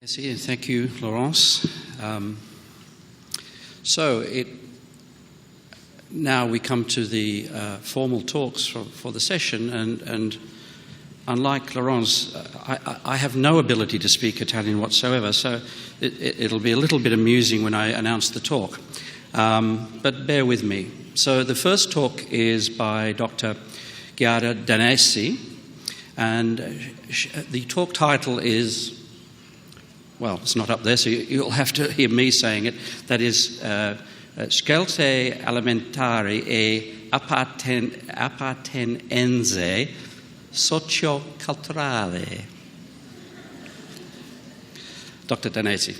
Thank you, Laurence. Now we come to the formal talks for the session, and unlike Laurence, I have no ability to speak Italian whatsoever, so it'll be a little bit amusing when I announce the talk. But bear with me. So the first talk is by Dr. Giada Danesi, and the talk title is, well, it's not up there, so you'll have to hear me saying it. That is Scelte alimentari e appartenenze socioculturale. Dr. Danesi.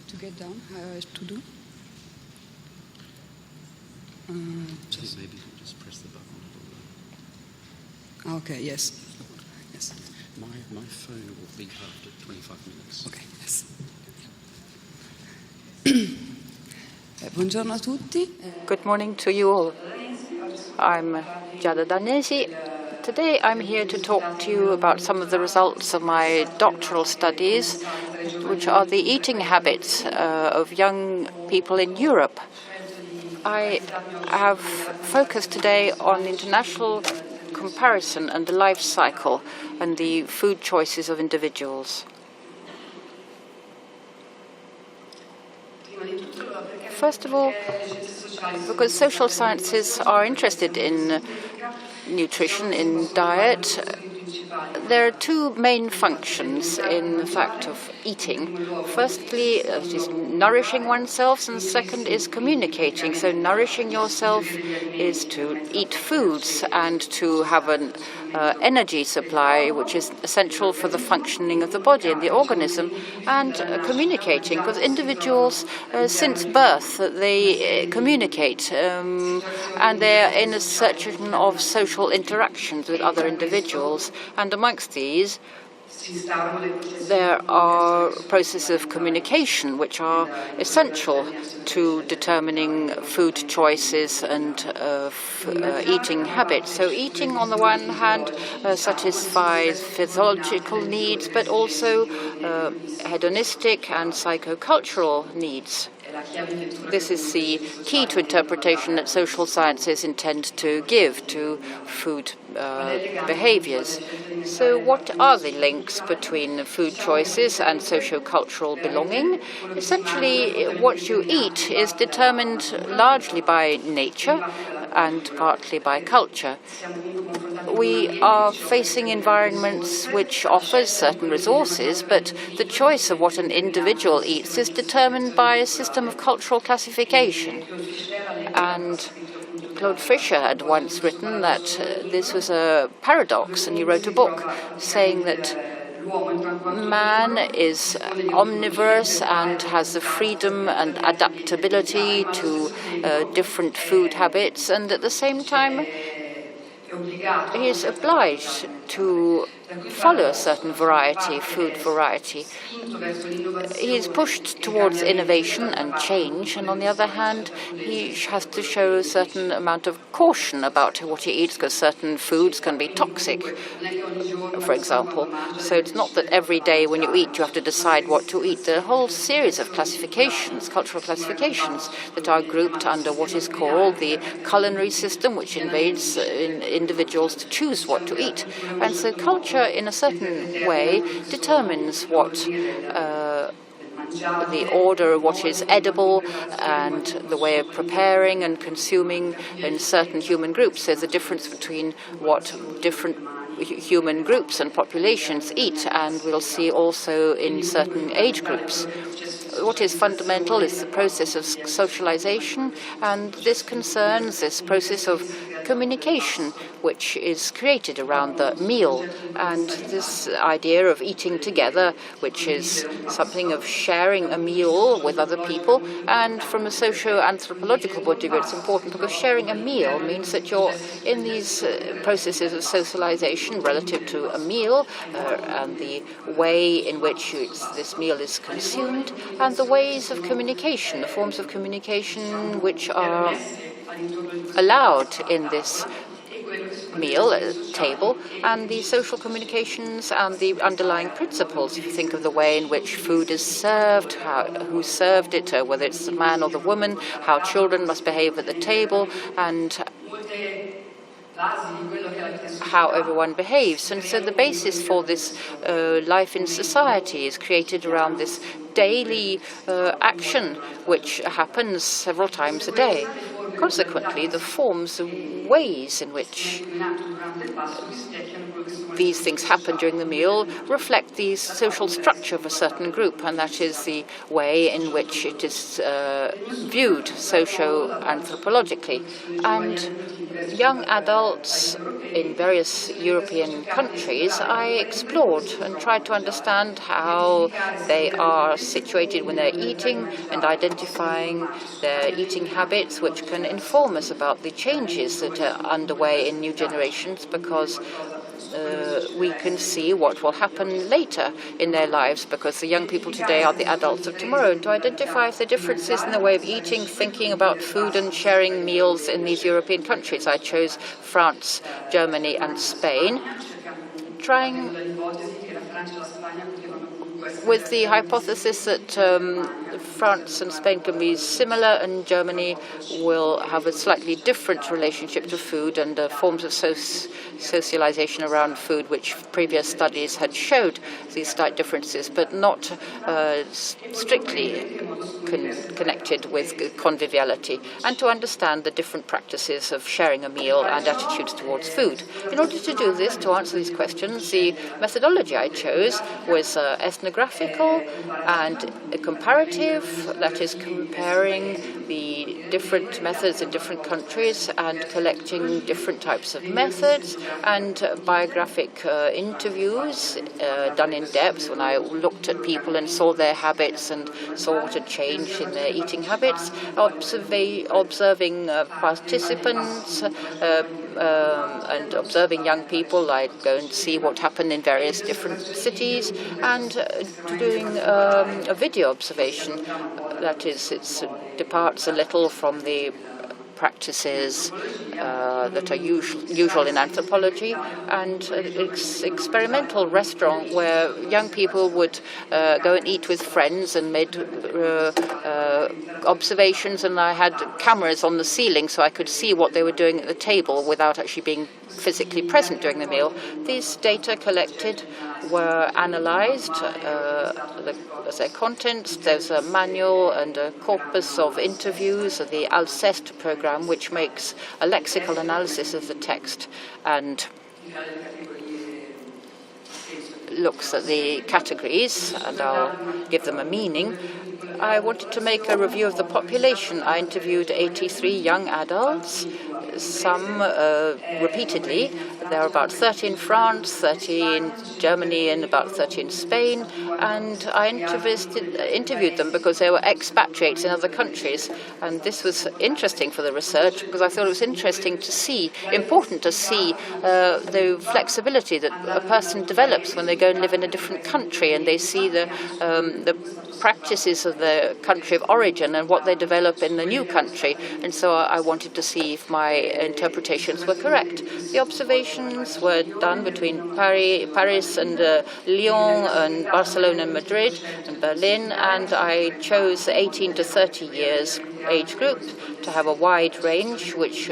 To get down, how to do? Just maybe just press the button a little. Okay, yes. Yes. My phone will beep after 25 minutes. Okay, yes. Buongiorno a tutti. Good morning to you all. I'm Giada Danesi. Today I'm here to talk to you about some of the results of my doctoral studies, which are the eating habits of young people in Europe. I have focused today on international comparison and the life cycle and the food choices of individuals. First of all, because social sciences are interested in nutrition, in diet, there are two main functions in the fact of eating. Firstly, it is nourishing oneself, and second is communicating. So nourishing yourself is to eat foods and to have an energy supply, which is essential for the functioning of the body and the organism, and communicating, because individuals, since birth, they communicate, and they're in a search of social interactions with other individuals. And amongst these, there are processes of communication which are essential to determining food choices and eating habits. So eating, on the one hand, satisfies physiological needs, but also hedonistic and psychocultural needs. This is the key to interpretation that social sciences intend to give to food behaviors. So what are the links between food choices and socio-cultural belonging? Essentially, what you eat is determined largely by nature and partly by culture. We are facing environments which offer certain resources, but the choice of what an individual eats is determined by a system of cultural classification. And Claude Fisher had once written that this was a paradox, and he wrote a book saying that man is omnivorous and has the freedom and adaptability to different food habits, and at the same time he is obliged to follow a certain variety, food variety. He is pushed towards innovation and change, and on the other hand, he has to show a certain amount of caution about what he eats, because certain foods can be toxic, for example. So it's not that every day when you eat you have to decide what to eat. There are a whole series of classifications, cultural classifications, that are grouped under what is called the culinary system, which invades individuals to choose what to eat. And so culture, in a certain way, determines what the order of what is edible and the way of preparing and consuming in certain human groups. There's a difference between what different human groups and populations eat, and we'll see also in certain age groups. What is fundamental is the process of socialization, and this concerns this process of communication which is created around the meal, and this idea of eating together, which is something of sharing a meal with other people. And from a socio-anthropological point of view, it's important because sharing a meal means that you're in these processes of socialization relative to a meal, and the way in which this meal is consumed, and the ways of communication, the forms of communication which are allowed in this meal table, and the social communications and the underlying principles. If you think of the way in which food is served, who served it, whether it's the man or the woman, how children must behave at the table, and how everyone behaves. And so the basis for this life in society is created around this daily action which happens several times a day. Consequently, the forms, the ways in which these things happen during the meal reflect the social structure of a certain group, and that is the way in which it is viewed socio-anthropologically. And young adults in various European countries, I explored and tried to understand how they are situated when they're eating and identifying their eating habits, which can inform us about the changes that are underway in new generations, because we can see what will happen later in their lives, because the young people today are the adults of tomorrow. And to identify if the differences in the way of eating, thinking about food and sharing meals in these European countries, I chose France, Germany and Spain, trying with the hypothesis that France and Spain can be similar, and Germany will have a slightly different relationship to food and forms of socialization around food, which previous studies had showed these slight differences, but not strictly connected with conviviality, and to understand the different practices of sharing a meal and attitudes towards food. In order to do this, to answer these questions, the methodology I chose was ethnographical and comparative, that is, comparing the different methods in different countries and collecting different types of methods, and biographic interviews done in depth when I looked at people and saw their habits and saw what had changed in their eating habits, observing participants and observing young people. I'd go and see what happened in various different cities, and doing a video observation. That is, it departs a little from the practices that are usual in anthropology, and it's experimental restaurant where young people would go and eat with friends and made observations, and I had cameras on the ceiling so I could see what they were doing at the table without actually being physically present during the meal. These data collected were analyzed as their contents. There's a manual and a corpus of interviews, the Alceste program, which makes a lexical analysis of the text and looks at the categories, and I'll give them a meaning. I wanted to make a review of the population. I interviewed 83 young adults, some repeatedly. There are about 30 in France, 30 in Germany, and about 30 in Spain. And I interviewed them because they were expatriates in other countries. And this was interesting for the research because I thought it was important to see the flexibility that a person develops when they go and live in a different country, and they see the practices of the country of origin and what they develop in the new country. And so I wanted to see if my interpretations were correct. The observations were done between Paris and Lyon and Barcelona and Madrid and Berlin, and I chose 18 to 30 years age group to have a wide range, which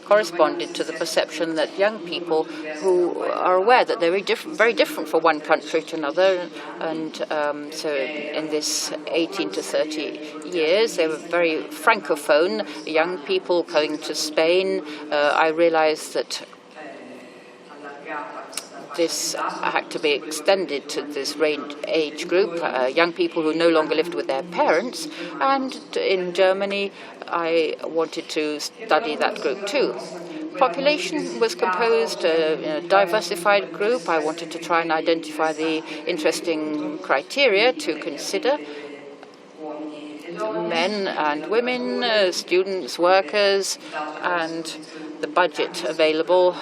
corresponded to the perception that young people who are aware that they're very different from one country to another, and so in this 18 to 30 years, they were very francophone. Young people going to Spain, I realized that this had to be extended to this age group, young people who no longer lived with their parents. And in Germany, I wanted to study that group too. population was composed in a diversified group. I wanted to try and identify the interesting criteria to consider. Men and women, students, workers, and the budget available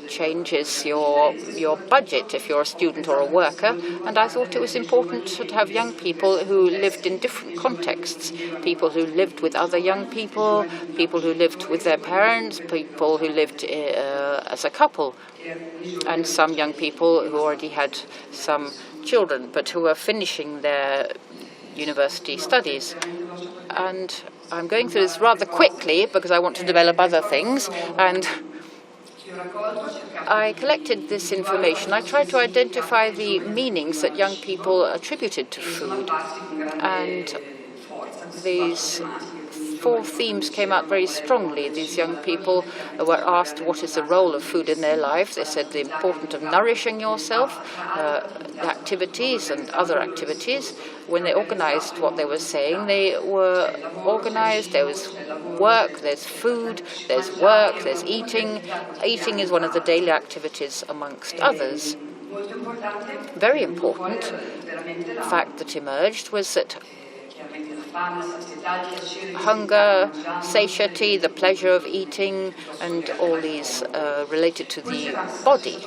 changes your budget if you're a student or a worker. And I thought it was important to have young people who lived in different contexts. People who lived with other young people, people who lived with their parents, people who lived as a couple, and some young people who already had some children but who were finishing their university studies. And I'm going through this rather quickly because I want to develop other things, and I collected this information. I tried to identify the meanings that young people attributed to food, and these 4 themes came out very strongly. These young people were asked what is the role of food in their life. They said the importance of nourishing yourself, activities and other activities. When they organized what they were saying, they were organized. There was work, there's food, there's work, there's eating. Eating is one of the daily activities amongst others. Very important fact that emerged was that hunger, satiety, the pleasure of eating, and all these related to the body.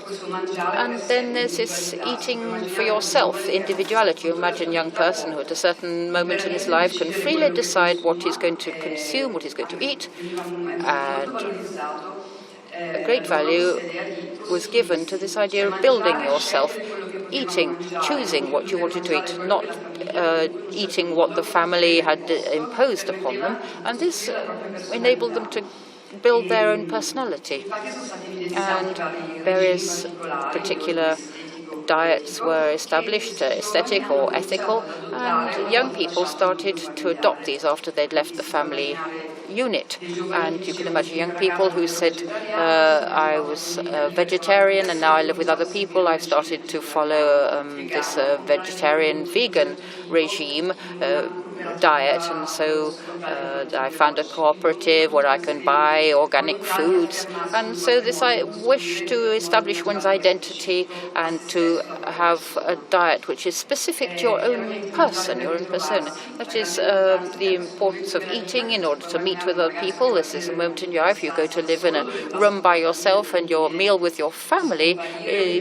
And then there's this eating for yourself, individuality. You imagine a young person who at a certain moment in his life can freely decide what he's going to consume, what he's going to eat, and a great value was given to this idea of building yourself, eating, choosing what you wanted to eat, not eating what the family had imposed upon them. And this enabled them to build their own personality. And various particular diets were established, aesthetic or ethical, and young people started to adopt these after they'd left the family unit. And you can imagine young people who said, I was a vegetarian and now I live with other people. I've started to follow this vegetarian vegan regime diet, and so I found a cooperative where I can buy organic foods. And so this I wish to establish one's identity and to have a diet which is specific to your own person, your own persona. That is the importance of eating in order to meet with other people. This is a moment in your life. You go to live in a room by yourself and your meal with your family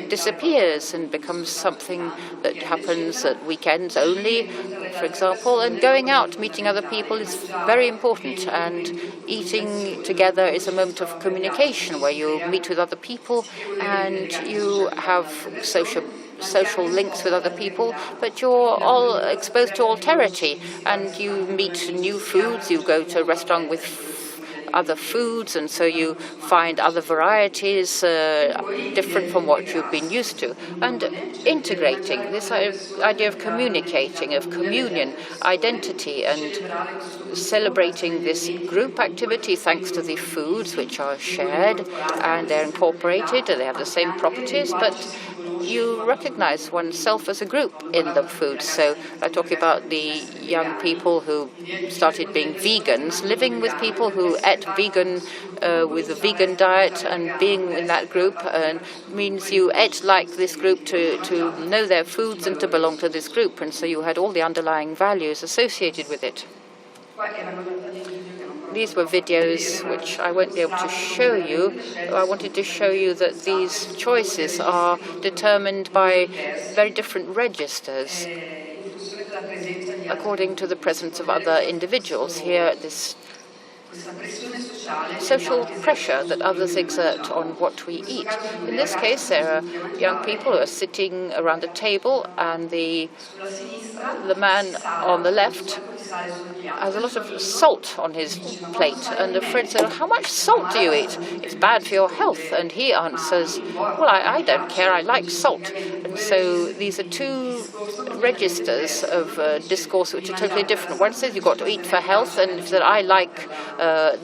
disappears and becomes something that happens at weekends only, for example. And going out, meeting other people is very important, and eating together is a moment of communication where you meet with other people and you have social links with other people, but you're all exposed to alterity, and you meet new foods, you go to a restaurant with other foods, and so you find other varieties different from what you've been used to. And integrating, this idea of communicating, of communion, identity, and celebrating this group activity thanks to the foods which are shared, and they're incorporated, and they have the same properties, but you recognize oneself as a group in the food. So I talk about the young people who started being vegans, living with people who ate vegan with a vegan diet, and being in that group means you ate like this group to know their foods and to belong to this group. And so you had all the underlying values associated with it. These were videos which I won't be able to show you. I wanted to show you that these choices are determined by very different registers according to the presence of other individuals. Here, this social pressure that others exert on what we eat. In this case, there are young people who are sitting around a table, and the man on the left has a lot of salt on his plate, and a friend said, how much salt do you eat? It's bad for your health. And he answers, well, I don't care, I like salt. And so these are two registers of discourse which are totally different. One says you've got to eat for health, and if that I like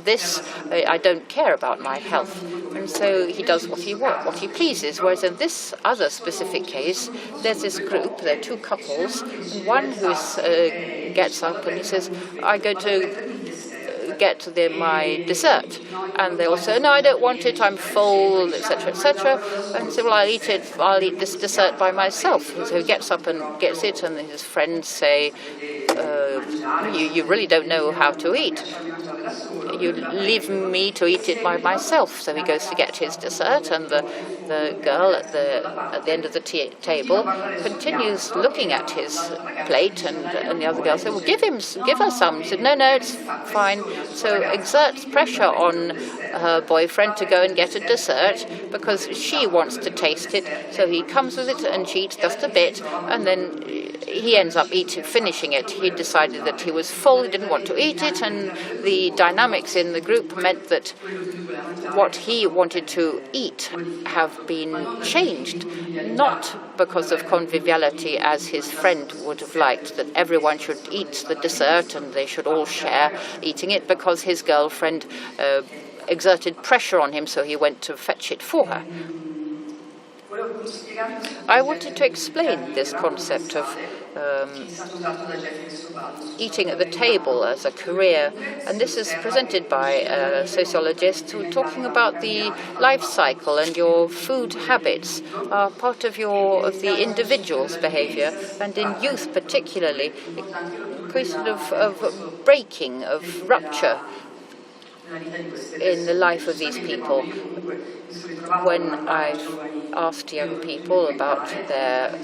this, I don't care about my health. And so he does what he pleases. Whereas in this other specific case, there's this group, there are two couples, and one who gets up and he says, I go to get my dessert? And they all say, no, I don't want it, I'm full, etc., etc. And say, well, I'll eat this dessert by myself. So he gets up and gets it, and his friends say, you really don't know how to eat. You leave me to eat it by myself. So he goes to get his dessert, and the girl at the end of the table continues looking at his plate, and the other girl said, well, give her some. He said, no, it's fine. So exerts pressure on her boyfriend to go and get a dessert because she wants to taste it. So he comes with it, and she eats just a bit, and then he ends up finishing it. He decided that he was full, he didn't want to eat it, and the dynamics in the group meant that what he wanted to eat have been changed, not because of conviviality as his friend would have liked, that everyone should eat the dessert and they should all share eating it, because his girlfriend exerted pressure on him, so he went to fetch it for her. I wanted to explain this concept of eating at the table as a career, and this is presented by a sociologist who are talking about the life cycle, and your food habits are part of the individual's behavior, and in youth particularly, a question of breaking, of rupture in the life of these people. When I've asked young people about their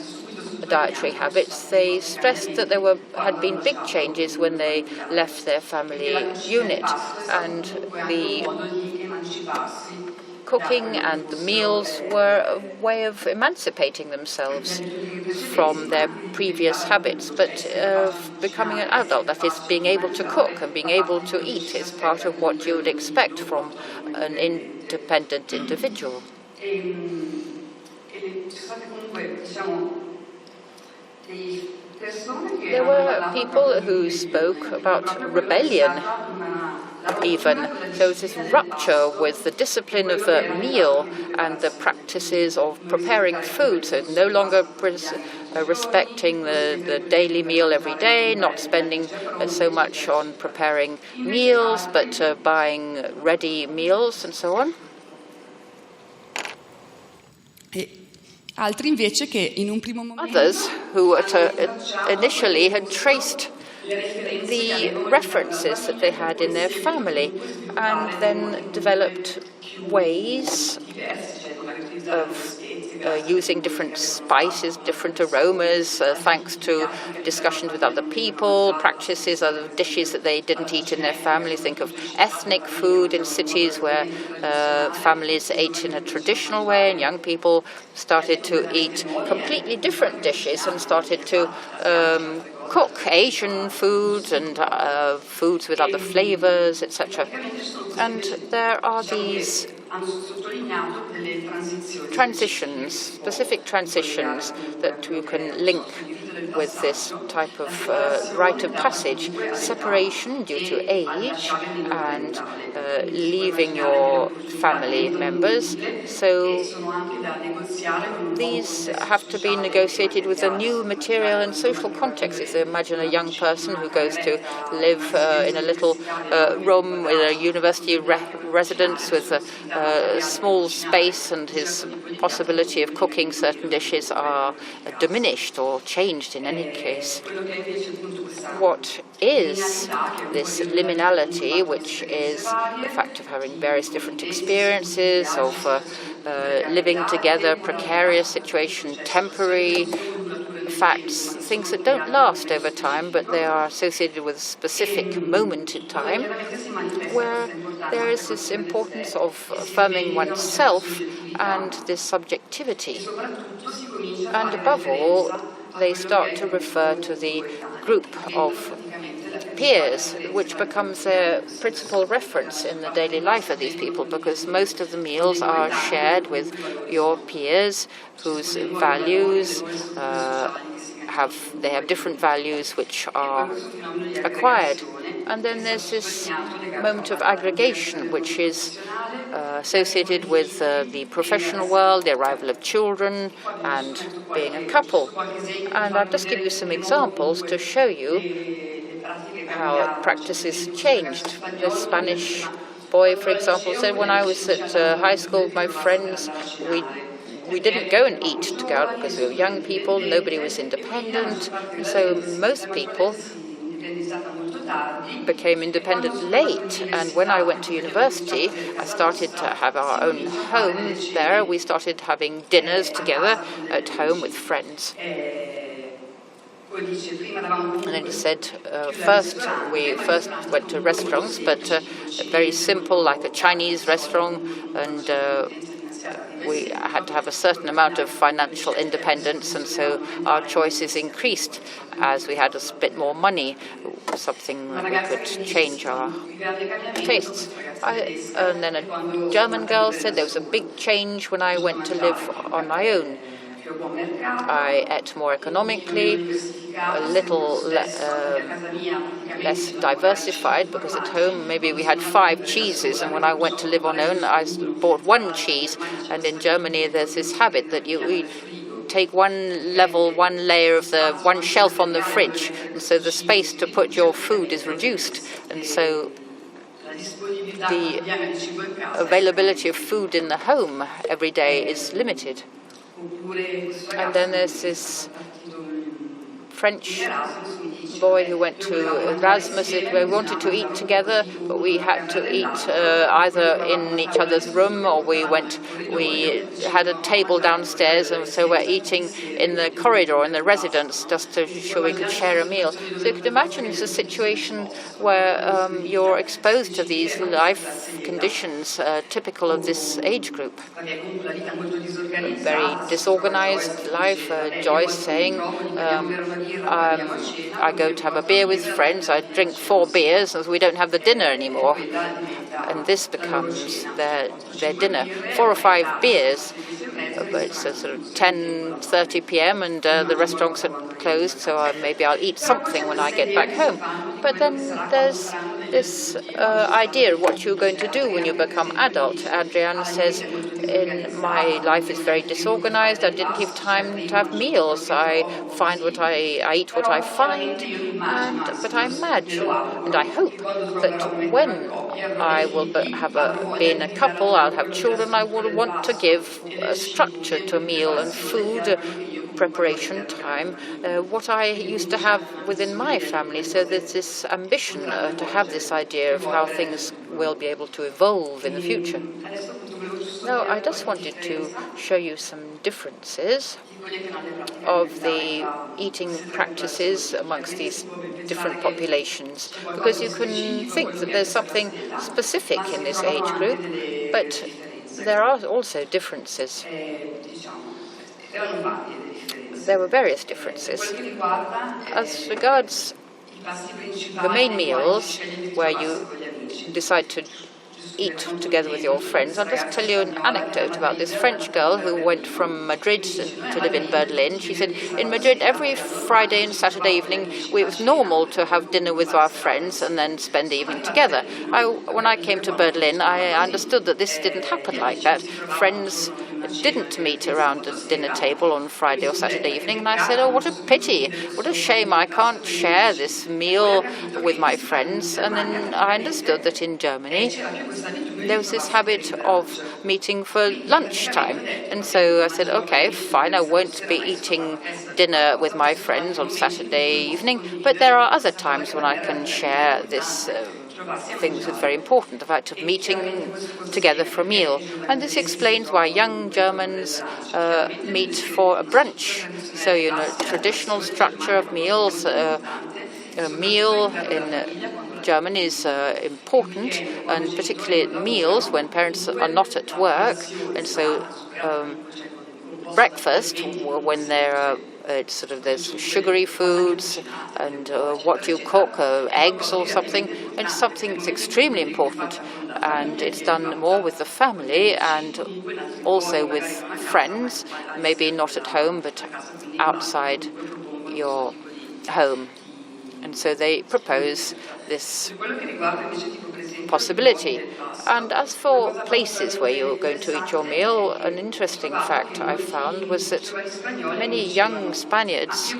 dietary habits, they stressed that there had been big changes when they left their family unit, and the cooking and the meals were a way of emancipating themselves from their previous habits, but becoming an adult, that is, being able to cook and being able to eat, is part of what you would expect from an independent individual. There were people who spoke about rebellion, even. There was this rupture with the discipline of the meal and the practices of preparing food, so no longer respecting the daily meal every day, not spending so much on preparing meals, but buying ready meals and so on. Altri invece che in un primo momento... Others who initially had traced the references that they had in their family and then developed ways of using different spices, different aromas, thanks to discussions with other people, practices, other dishes that they didn't eat in their family. Think of ethnic food in cities where families ate in a traditional way, and young people started to eat completely different dishes and started to cook Asian foods and foods with other flavors, etc. And there are these transitions, specific transitions that you can link with this type of rite of passage. Separation due to age and leaving your family members. So these have to be negotiated with a new material and social context. If you imagine a young person who goes to live in a little room in a university residence with a small space, and his possibility of cooking certain dishes are diminished or changed in any case. What is this liminality, which is the fact of having various different experiences, of living together, precarious situation, temporary facts, things that don't last over time, but they are associated with a specific moment in time, where there is this importance of affirming oneself and this subjectivity. And above all, they start to refer to the group of peers, which becomes their principal reference in the daily life of these people, because most of the meals are shared with your peers whose values have different values which are acquired. And then there's this moment of aggregation, which is associated with the professional world, the arrival of children, and being a couple. And I'll just give you some examples to show you how practices changed. The Spanish boy, for example, said when I was at high school with my friends, we didn't go and eat together because we were young people, nobody was independent, and so most people became independent late. And when I went to university, I started to have our own home there. We started having dinners together at home with friends. And then he said, we first went to restaurants, but very simple, like a Chinese restaurant, and we had to have a certain amount of financial independence, and so our choices increased as we had a bit more money, something that we could change our tastes. And then a German girl said there was a big change when I went to live on my own. I ate more economically, a little less diversified, because at home maybe we had 5 cheeses, and when I went to live on own I bought 1 cheese. And in Germany there's this habit that you take one layer of the one shelf on the fridge, and so the space to put your food is reduced, and so the availability of food in the home every day is limited. And then there's this French boy who went to Erasmus. We wanted to eat together, but we had to eat either in each other's room, or we had a table downstairs, and so we're eating in the corridor in the residence just to show we could share a meal. So you could imagine it's a situation where you're exposed to these life conditions typical of this age group. A very disorganized life. Joyce saying, I go to have a beer with friends, I drink 4 beers, and we don't have the dinner anymore. And this becomes their dinner. 4 or 5 beers, but it's sort of 10:30 p.m. and the restaurants are closed, so maybe I'll eat something when I get back home. But then there's this idea of what you're going to do when you become adult. Adrian says, my life is very disorganized. I didn't have time to have meals. I eat what I find. But I imagine, and I hope, that when I will be in a couple, I'll have children, I will want to give a structure to a meal and food preparation time, what I used to have within my family. So there's this ambition to have this idea of how things will be able to evolve in the future. Now, I just wanted to show you some differences of the eating practices amongst these different populations, because you can think that there's something specific in this age group, but there are also differences. There were various differences. As regards the main meals, where you decide to eat together with your friends, I'll just tell you an anecdote about this French girl who went from Madrid to live in Berlin. She said, in Madrid, every Friday and Saturday evening, it was normal to have dinner with our friends and then spend the evening together. When I came to Berlin, I understood that this didn't happen like that. Friends didn't meet around the dinner table on Friday or Saturday evening, and I said, oh, what a pity, what a shame, I can't share this meal with my friends. And then I understood that in Germany there was this habit of meeting for lunchtime, and so I said, okay, fine, I won't be eating dinner with my friends on Saturday evening, but there are other times when I can share this things that's very important, the fact of meeting together for a meal. And this explains why young Germans meet for a brunch. So, traditional structure of meals, a meal in Germany is important, and particularly at meals when parents are not at work. And so breakfast, when there's sugary foods and what you cook, eggs or something, it's something that's extremely important, and it's done more with the family and also with friends, maybe not at home but outside your home. And so they propose this possibility. And as for places where you're going to eat your meal, an interesting fact I found was that many young Spaniards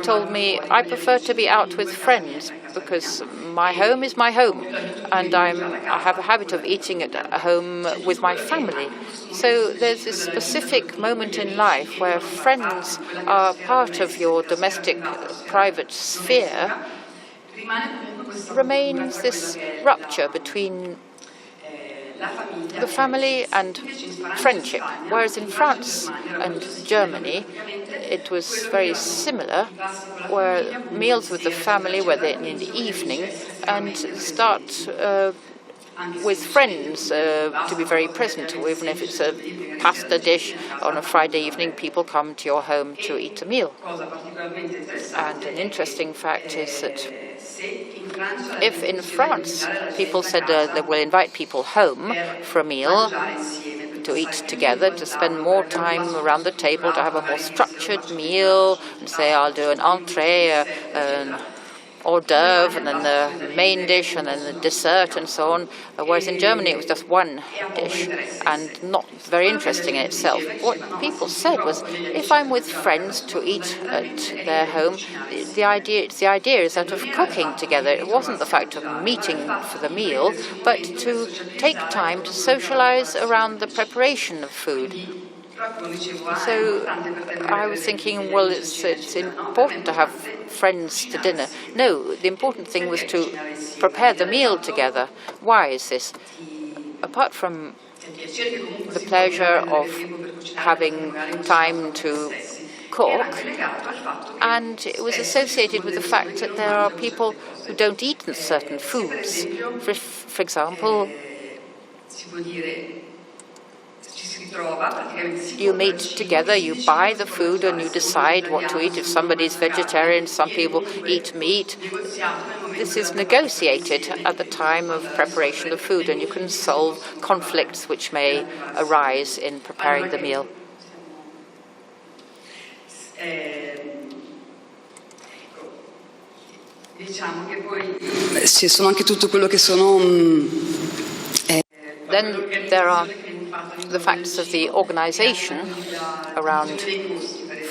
told me, I prefer to be out with friends because my home is my home, and I have a habit of eating at home with my family. So there's this specific moment in life where friends are part of your domestic private sphere. Remains this rupture between the family and friendship, whereas in France and Germany it was very similar, where meals with the family were in the evening and start with friends to be very present. Even if it's a pasta dish on a Friday evening, people come to your home to eat a meal. And an interesting fact is that if in France people said they will invite people home for a meal, to eat together, to spend more time around the table, to have a more structured meal, and say, I'll do an entree, an hors d'oeuvre, and then the main dish, and then the dessert, and so on. Whereas in Germany, it was just one dish, and not very interesting in itself. What people said was, if I'm with friends to eat at their home, the idea is that of cooking together. It wasn't the fact of meeting for the meal, but to take time to socialize around the preparation of food. So I was thinking, well, it's important to have friends to dinner. No, the important thing was to prepare the meal together. Why is this? Apart from the pleasure of having time to cook, and it was associated with the fact that there are people who don't eat certain foods. For example, you meet together, you buy the food, and you decide what to eat. If somebody's vegetarian, some people eat meat. This is negotiated at the time of preparation of food, and you can solve conflicts which may arise in preparing the meal. Then there are the facts of the organization around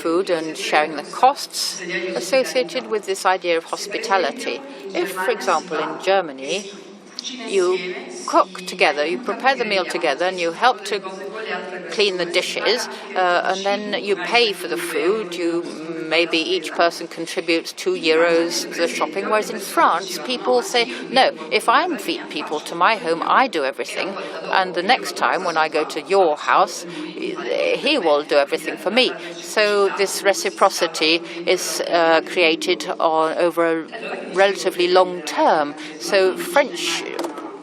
food and sharing the costs associated with this idea of hospitality. If, for example, in Germany, you cook together, you prepare the meal together, and you help to clean the dishes, and then you pay for the food. Maybe each person contributes €2 to the shopping, whereas in France, people say, no, if I invite people to my home, I do everything, and the next time when I go to your house, he will do everything for me. So this reciprocity is created over a relatively long term. So French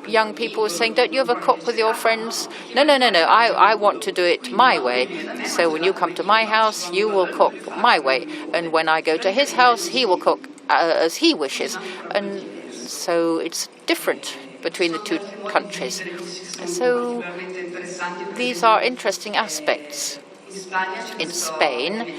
young people were saying, don't you ever cook with your friends? No, I want to do it my way. So when you come to my house, you will cook my way. And when I go to his house, he will cook as he wishes. And so it's different between the two countries. So these are interesting aspects. In Spain,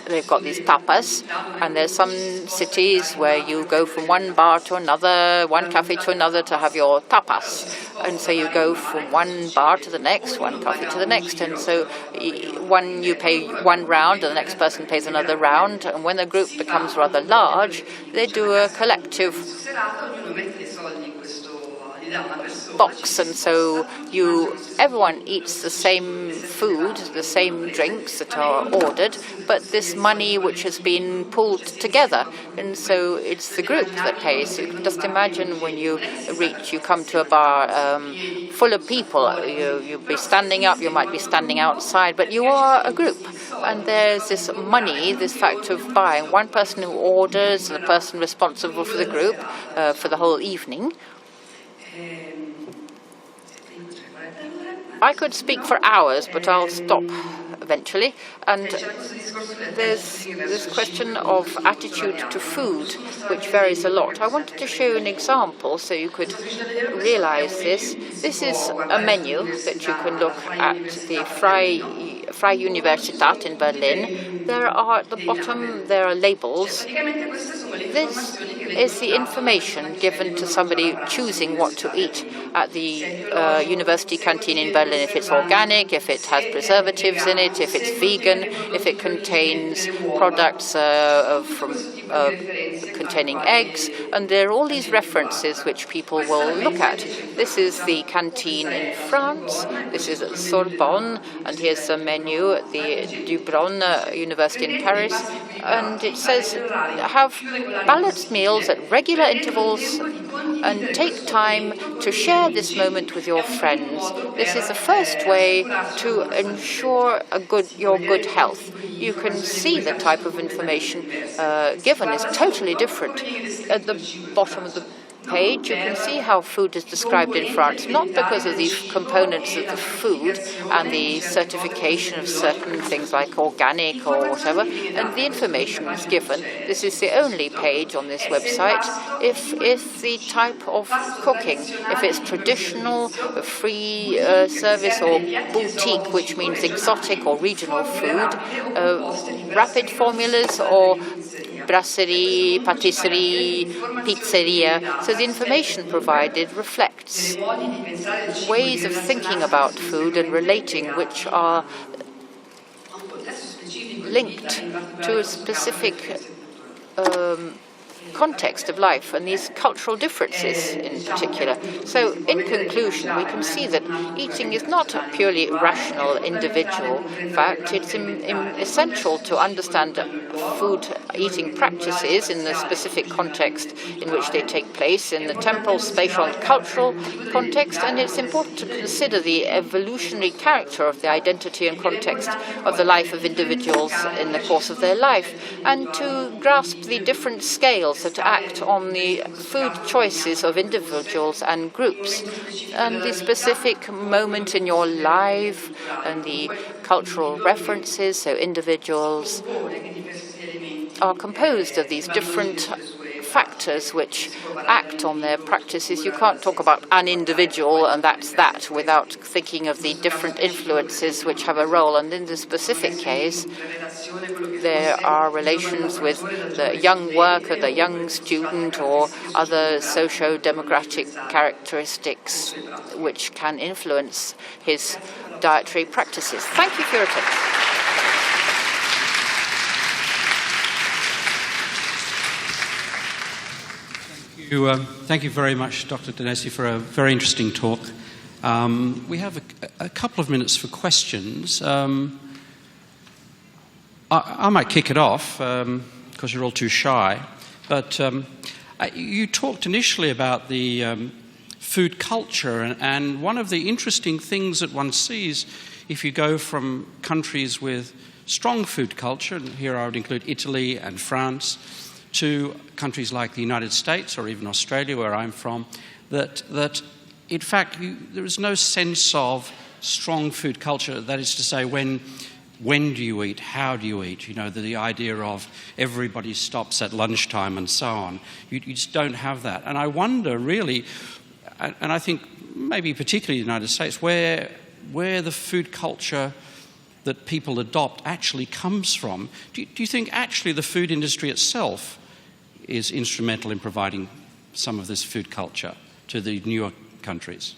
they've got these tapas, and there's some cities where you go from one bar to another, one cafe to another to have your tapas. And so you go from one bar to the next, one cafe to the next. And so you pay one round, and the next person pays another round. And when the group becomes rather large, they do a collective box, and so everyone eats the same food, the same drinks that are ordered, but this money which has been pulled together, and so it's the group that pays. You can just imagine when you come to a bar full of people, you'll be standing up, you might be standing outside, but you are a group, and there's this money, this fact of buying. One person who orders, and the person responsible for the group for the whole evening. I could speak for hours, but I'll stop eventually. And there's this question of attitude to food, which varies a lot. I wanted to show you an example so you could realize this. This is a menu that you can look at the Freie Universität in Berlin, there are at the bottom there are labels. This is the information given to somebody choosing what to eat at the university canteen in Berlin. If it's organic, if it has preservatives in it, if it's vegan, if it contains products containing eggs, and there are all these references which people will look at. This is the canteen in France. This is at Sorbonne, and here's the menu at the Dubron University in Paris. And it says, have balanced meals at regular intervals and take time to share this moment with your friends. This is the first way to ensure your good health. You can see the type of information given is totally different. At the bottom of the page, you can see how food is described in France, not because of these components of the food and the certification of certain things like organic or whatever, and the information is given. This is the only page on this website if the type of cooking, if it's traditional, free service, or boutique, which means exotic or regional food, rapid formulas, or brasserie, patisserie, pizzeria. So the information provided reflects ways of thinking about food and relating which are linked to a specific context of life and these cultural differences in particular. So in conclusion, we can see that eating is not a purely rational individual fact. It's essential to understand food eating practices in the specific context in which they take place, in the temporal, spatial and cultural context, and it's important to consider the evolutionary character of the identity and context of the life of individuals in the course of their life, and to grasp the different scales that act on the food choices of individuals and groups, and the specific moment in your life and the cultural references. So individuals are composed of these different factors which act on their practices. You can't talk about an individual and that's that without thinking of the different influences which have a role. And in this specific case, there are relations with the young worker, the young student, or other socio-demographic characteristics which can influence his dietary practices. Thank you for your attention. Thank you very much, Dr. Danesi, for a very interesting talk. We have a couple of minutes for questions. I might kick it off because you're all too shy. But you talked initially about the food culture, and one of the interesting things that one sees if you go from countries with strong food culture, and here I would include Italy and France, to countries like the United States or even Australia, where I'm from, that in fact there is no sense of strong food culture. That is to say, when do you eat, how do you eat? You know, the idea of everybody stops at lunchtime and so on. You just don't have that. And I wonder really, and I think maybe particularly the United States, where the food culture that people adopt actually comes from. Do you think actually the food industry itself is instrumental in providing some of this food culture to the newer countries?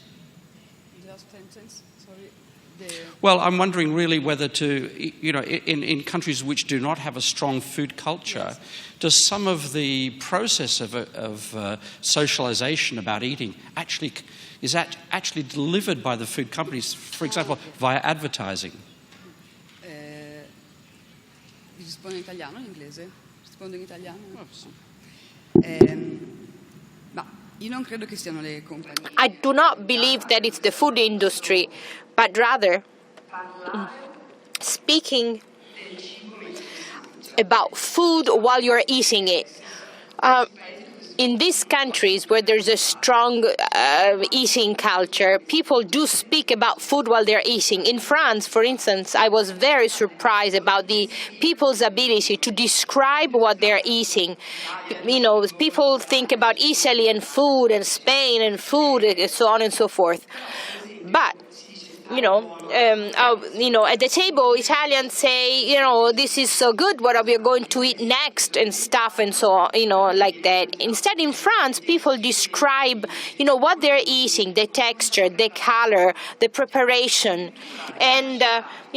Well, I'm wondering really whether in countries which do not have a strong food culture, yes, does some of the process of socialization about eating is actually delivered by the food companies, for example, via advertising? Rispondo in italiano o in inglese? Rispondo in italiano? I do not believe that it's the food industry, but rather speaking about food while you're eating it. In these countries where there's a strong eating culture, people do speak about food while they're eating. In France, for instance, I was very surprised about the people's ability to describe what they're eating. You know, people think about Italy and food and Spain and food and so on and so forth. But at the table, Italians say, this is so good, what are we going to eat next and stuff and so on, like that. Instead, in France, people describe, what they're eating, the texture, the color, the preparation. And,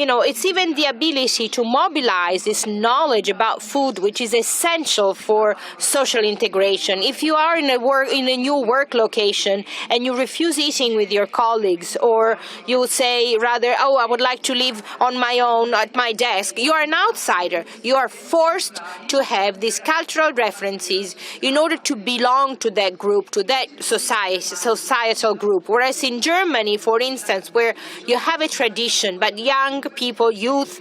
it's even the ability to mobilize this knowledge about food, which is essential for social integration. If you are in a new work location and you refuse eating with your colleagues, or you say rather, I would like to live on my own at my desk, you are an outsider. You are forced to have these cultural references in order to belong to that group, to that societal group. Whereas in Germany, for instance, where you have a tradition, but young people, youth,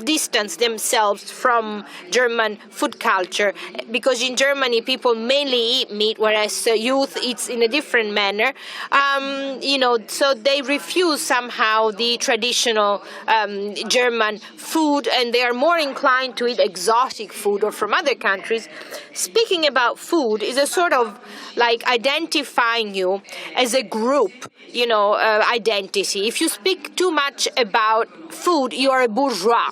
distance themselves from German food culture, because in Germany people mainly eat meat, whereas youth eats in a different manner. So they refuse somehow the traditional German food, and they are more inclined to eat exotic food or from other countries. Speaking about food is a sort of like identifying you as a group, identity. If you speak too much about food, you are a bourgeois.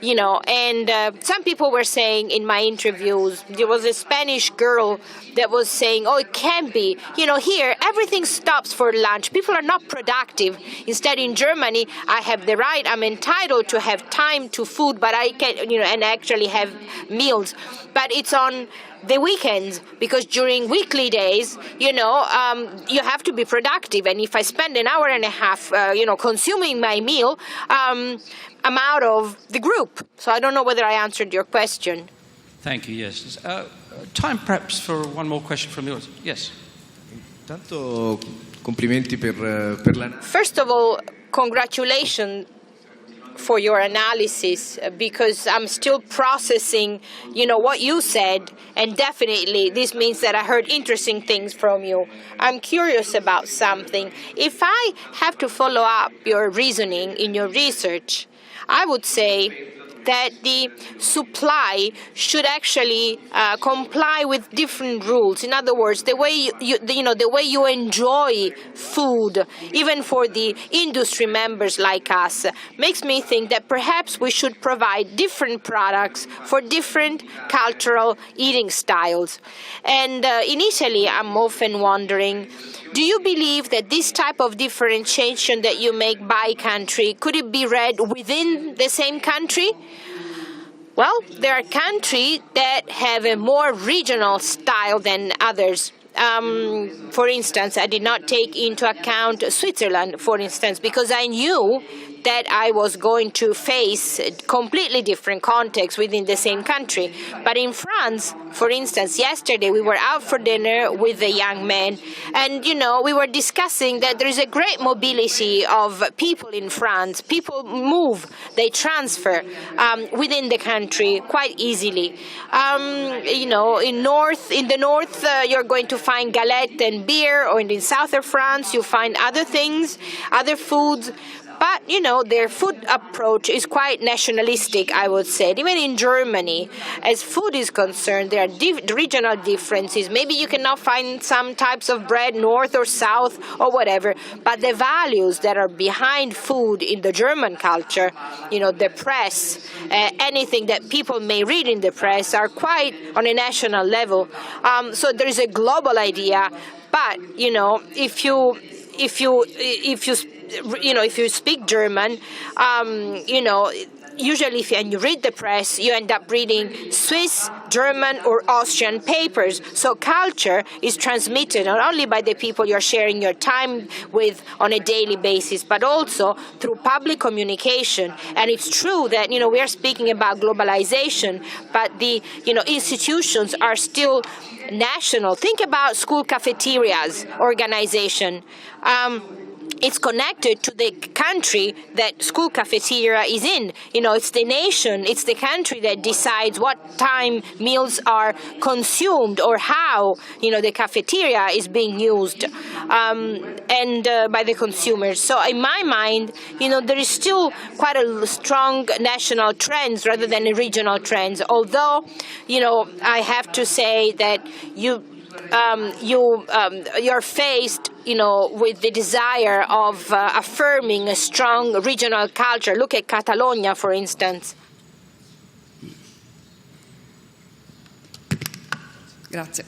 And some people were saying in my interviews, there was a Spanish girl that was saying, it can't be. Here, everything stops for lunch. People are not productive. Instead, in Germany, I have the right, I'm entitled to have time to food, but I can, and actually have meals. But it's on the weekends, because during weekly days, you have to be productive. And if I spend an hour and a half, consuming my meal, I'm out of the group. So I don't know whether I answered your question. Thank you, yes. Time perhaps for one more question from the audience. Yes. Tanto complimenti per la... First of all, congratulations for your analysis, because I'm still processing, what you said, and definitely this means that I heard interesting things from you. I'm curious about something. If I have to follow up your reasoning in your research, I would say that the supply should actually comply with different rules. In other words, the way you enjoy food, even for the industry members like us, makes me think that perhaps we should provide different products for different cultural eating styles. And in Italy, I'm often wondering, do you believe that this type of differentiation that you make by country, could it be read within the same country? Well, there are countries that have a more regional style than others. For instance, I did not take into account Switzerland, for instance, because I knew that I was going to face a completely different context within the same country. But in France, for instance, yesterday we were out for dinner with a young man, and, we were discussing that there is a great mobility of people in France. People move, they transfer within the country quite easily. In the north, you're going to find galette and beer, or in the south of France, you find other things, other foods. But, their food approach is quite nationalistic, I would say. Even in Germany, as food is concerned, there are regional differences. Maybe you cannot find some types of bread north or south or whatever. But the values that are behind food in the German culture, the press, anything that people may read in the press are quite on a national level. So there is a global idea. But, if you speak German, usually and you read the press, you end up reading Swiss, German, or Austrian papers. So culture is transmitted not only by the people you're sharing your time with on a daily basis, but also through public communication. And it's true that, we are speaking about globalization, but the, institutions are still national. Think about school cafeterias organization. It's connected to the country that school cafeteria is in. It's the nation, it's the country that decides what time meals are consumed or how, the cafeteria is being used by the consumers. So in my mind, there is still quite a strong national trends rather than regional trends. Although, I have to say that you're faced, with the desire of affirming a strong regional culture. Look at Catalonia, for instance. Grazie.